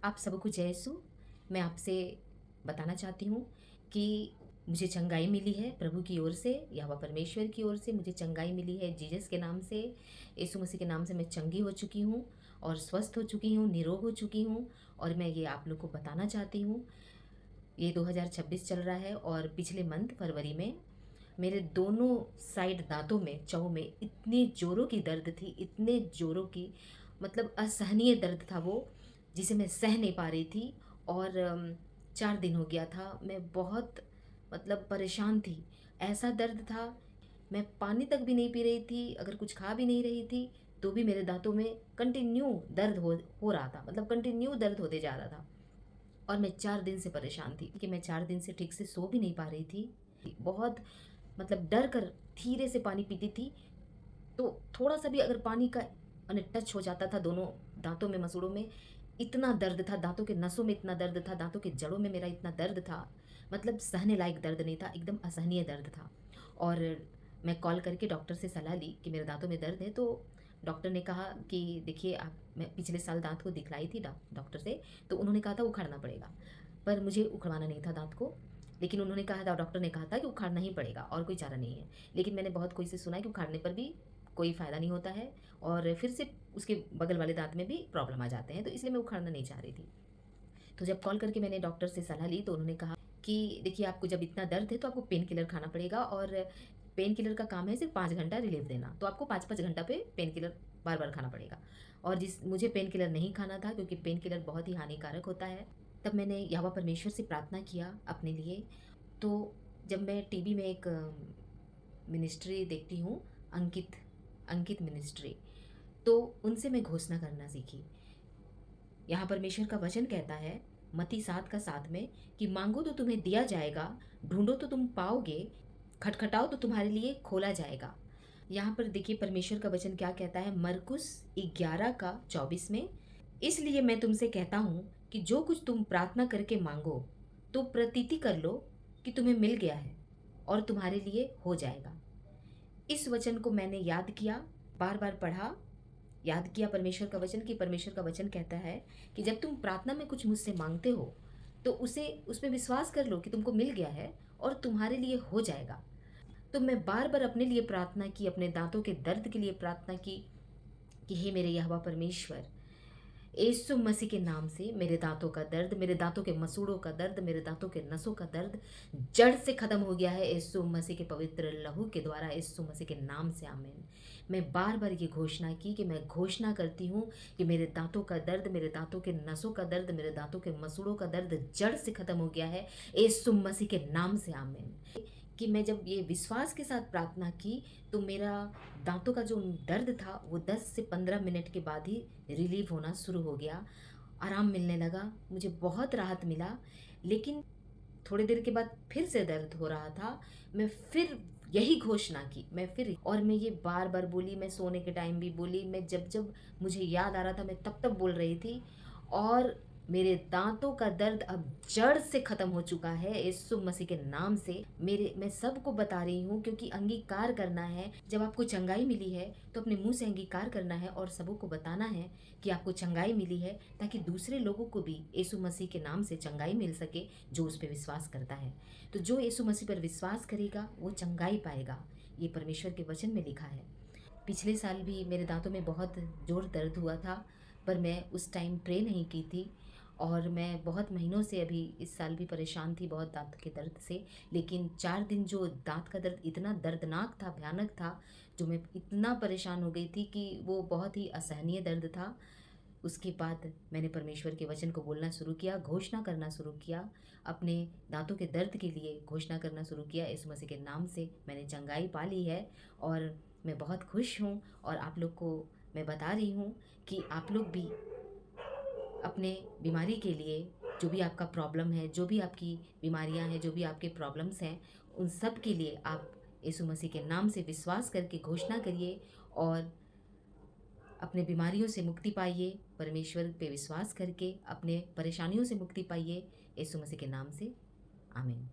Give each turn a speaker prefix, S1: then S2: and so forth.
S1: आप सबको जय यीशु। मैं आपसे बताना चाहती हूँ कि मुझे चंगाई मिली है प्रभु की ओर से, यहोवा परमेश्वर की ओर से मुझे चंगाई मिली है। जीसस के नाम से, यीशु मसीह के नाम से मैं चंगी हो चुकी हूँ और स्वस्थ हो चुकी हूँ, निरोग हो चुकी हूँ। और मैं ये आप लोग को बताना चाहती हूँ, ये 2026 चल रहा है और पिछले मंथ फरवरी में मेरे दोनों साइड दांतों में, चौं में इतनी ज़ोरों की दर्द थी, इतने ज़ोरों की, मतलब असहनीय दर्द था वो, जिसे मैं सह नहीं पा रही थी। और 4 दिन हो गया था, मैं बहुत मतलब परेशान थी। ऐसा दर्द था, मैं पानी तक भी नहीं पी रही थी, अगर कुछ खा भी नहीं रही थी, तो भी मेरे दाँतों में कंटिन्यू दर्द हो रहा था, मतलब कंटिन्यू दर्द होते जा रहा था। और मैं 4 दिन से परेशान थी कि मैं 4 दिन से ठीक से सो भी नहीं पा रही थी। बहुत मतलब डर कर धीरे से पानी पीती थी, तो थोड़ा-सा भी अगर पानी का टच हो जाता था दोनों दाँतों में, मसूड़ों में, इतना दर्द था, दाँतों के नसों में इतना दर्द था, दाँतों की जड़ों में मेरा इतना दर्द था, मतलब सहने लायक दर्द नहीं था, एकदम असहनीय दर्द था। और मैं कॉल करके डॉक्टर से सलाह ली कि मेरे दाँतों में दर्द है, तो डॉक्टर ने कहा कि देखिए आप, मैं पिछले साल दाँत को दिखलाई थी डॉक्टर से, तो उन्होंने कहा था उखाड़ना पड़ेगा। पर मुझे उखड़वाना नहीं था दाँत को, लेकिन उन्होंने कहा था, डॉक्टर ने कहा था कि उखाड़ना ही पड़ेगा और कोई चारा नहीं है। लेकिन मैंने बहुत कोई से सुना है कि उखाड़ने पर भी कोई फ़ायदा नहीं होता है और फिर से उसके बगल वाले दाँत में भी प्रॉब्लम आ जाते हैं, तो इसलिए मैं उखाड़ना नहीं चाह रही थी। तो जब कॉल करके मैंने डॉक्टर से सलाह ली, तो उन्होंने कहा कि देखिए आपको जब इतना दर्द है तो आपको पेन किलर खाना पड़ेगा, और पेन किलर का काम है सिर्फ 5 घंटा रिलीफ देना, तो आपको 5-5 घंटा पे पेन किलर बार-बार खाना पड़ेगा। और जिस मुझे पेन किलर नहीं खाना था, क्योंकि पेन किलर बहुत ही हानिकारक होता है। तब मैंने यहोवा परमेश्वर से प्रार्थना किया अपने लिए। तो जब मैं टीवी में एक मिनिस्ट्री देखती हूँ, अंकित अंकित मिनिस्ट्री, तो उनसे मैं घोषणा करना सीखी। यहाँ परमेश्वर का वचन कहता है, मत्ती 7 का 7 में, कि मांगो तो तुम्हें दिया जाएगा, ढूंढो तो तुम पाओगे, खटखटाओ तो तुम्हारे लिए खोला जाएगा। यहाँ पर देखिए परमेश्वर का वचन क्या कहता है, मरकुस 11 का 24 में, इसलिए मैं तुमसे कहता हूँ कि जो कुछ तुम प्रार्थना करके मांगो, तो प्रतीति कर लो कि तुम्हें मिल गया है और तुम्हारे लिए हो जाएगा। इस वचन को मैंने याद किया, बार बार पढ़ा, याद किया परमेश्वर का वचन, कि परमेश्वर का वचन कहता है कि जब तुम प्रार्थना में कुछ मुझसे मांगते हो, तो उसे उसमें विश्वास कर लो कि तुमको मिल गया है और तुम्हारे लिए हो जाएगा। तो मैं बार बार अपने लिए प्रार्थना की, अपने दांतों के दर्द के लिए प्रार्थना की कि हे मेरे यहोवा परमेश्वर, यीशु मसीह के नाम से मेरे दांतों का दर्द, मेरे दांतों के मसूड़ों का दर्द, मेरे दांतों के नसों का दर्द जड़ से खत्म हो गया है यीशु मसीह के पवित्र लहू के द्वारा, यीशु मसीह के नाम से आमीन। मैं बार बार ये घोषणा की कि मैं घोषणा करती हूँ कि मेरे दांतों का दर्द, मेरे दांतों के नसों का दर्द, मेरे दांतों के मसूड़ों का दर्द जड़ से खत्म हो गया है यीशु मसीह के नाम से आमीन। कि मैं जब ये विश्वास के साथ प्रार्थना की, तो मेरा दांतों का जो दर्द था वो 10 से 15 मिनट के बाद ही रिलीव होना शुरू हो गया, आराम मिलने लगा, मुझे बहुत राहत मिला। लेकिन थोड़ी देर के बाद फिर से दर्द हो रहा था। मैं फिर यही घोषणा की, मैं फिर, और मैं ये बार बार बोली, मैं सोने के टाइम भी बोली, मैं जब जब मुझे याद आ रहा था मैं तब तब बोल रही थी। और मेरे दांतों का दर्द अब जड़ से खत्म हो चुका है यीशु मसीह के नाम से। मैं सबको बता रही हूँ, क्योंकि अंगीकार करना है। जब आपको चंगाई मिली है तो अपने मुंह से अंगीकार करना है और सबों को बताना है कि आपको चंगाई मिली है, ताकि दूसरे लोगों को भी यीशु मसीह के नाम से चंगाई मिल सके जो उस पर विश्वास करता है। तो जो यीशु मसीह पर विश्वास करेगा वो चंगाई पाएगा, ये परमेश्वर के वचन में लिखा है। पिछले साल भी मेरे दांतों में बहुत ज़ोर दर्द हुआ था, पर मैं उस टाइम प्रे नहीं की थी। और मैं बहुत महीनों से अभी इस साल भी परेशान थी बहुत दांत के दर्द से। लेकिन 4 दिन जो दांत का दर्द इतना दर्दनाक था, भयानक था, जो मैं इतना परेशान हो गई थी कि वो बहुत ही असहनीय दर्द था। उसके बाद मैंने परमेश्वर के वचन को बोलना शुरू किया, घोषणा करना शुरू किया, अपने दांतों के दर्द के लिए घोषणा करना शुरू किया। यीशु मसीह के नाम से मैंने चंगाई पा ली है और मैं बहुत खुश हूँ। और आप लोग को मैं बता रही हूँ कि आप लोग भी अपने बीमारी के लिए, जो भी आपका प्रॉब्लम है, जो भी आपकी बीमारियां हैं, जो भी आपके प्रॉब्लम्स हैं, उन सब के लिए आप यीशु मसीह के नाम से विश्वास करके घोषणा करिए और अपने बीमारियों से मुक्ति पाइए। परमेश्वर पे विश्वास करके अपने परेशानियों से मुक्ति पाइए यीशु मसीह के नाम से। आमीन।